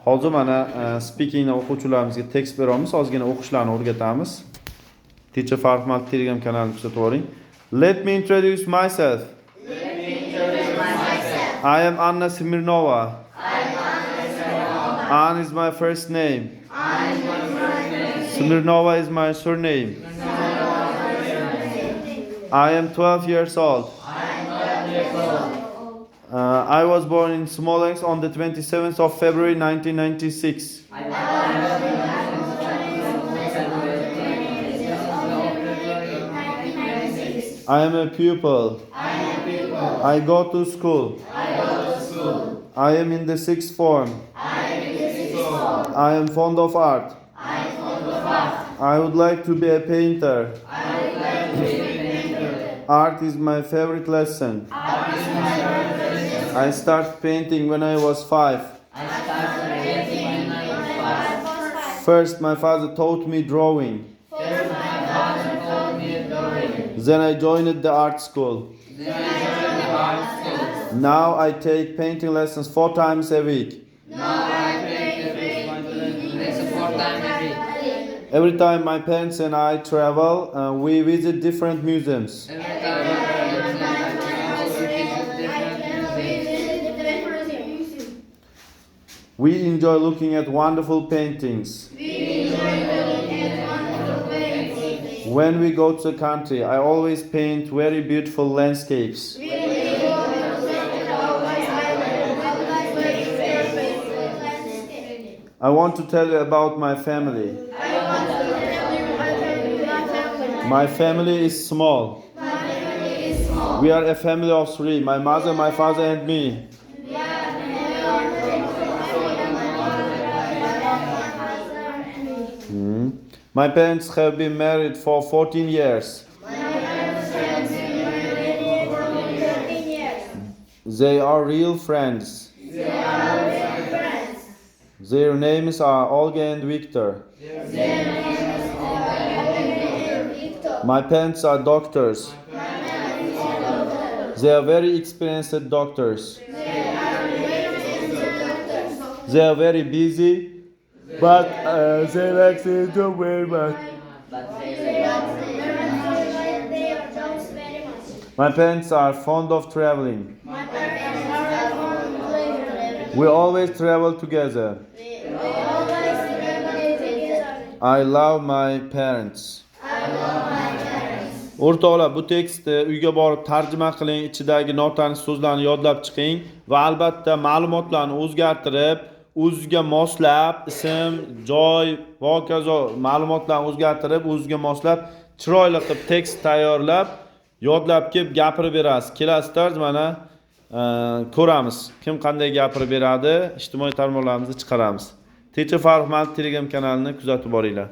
Hozir mana speakingni o'quvchilarimizga tekst beramiz, ozgina o'qishlarni o'rgatamiz. Teacher Farhmat Telegram kanalini kuzatib boring. Let me introduce myself. I am Anna Smirnova. Anna is my first name. Smirnova is my surname. I am 12 years old. I was born in Smolensk on the 27th of February 1996. I am a pupil. I go to school. I am in the sixth form. I am fond of art. I would like to be a painter. Art is my favorite lesson. I started painting when I was 5. First, my father taught me drawing. Then I joined the art school. Now I take painting lessons 4 times a week. Every time my parents and I travel, we visit different museums. We enjoy looking at wonderful paintings. When we go to the country, I always paint very beautiful landscapes. I want to tell you about my family. My family is small. We are a family of 3, my mother, my father and me. My parents have been married for 14 years. They are real friends. Their names are Olga and Victor. My parents are doctors. They are very experienced doctors. They are very busy, but they like their job very much. My parents are fond of traveling. We always travel together. I love my parents. O'rtoqlar, bu tekstni uyga borib tarjima qiling, ichidagi notanish so'zlarni yodlab chiqing va albatta ma'lumotlarni o'zgartirib, o'ziga moslab, ism, joy va hokazo ma'lumotlarni o'zgartirib, o'ziga moslab, chiroyli qilib tekst tayyorlab, yodlab kelib gapirib berasiz. Kelasi tarz mana ko'ramiz. Kim qanday gapirib beradi, ijtimoiy tarmoqlarimizda chiqaramiz. Teacher Farhmat Telegram kanalini kuzatib boringlar.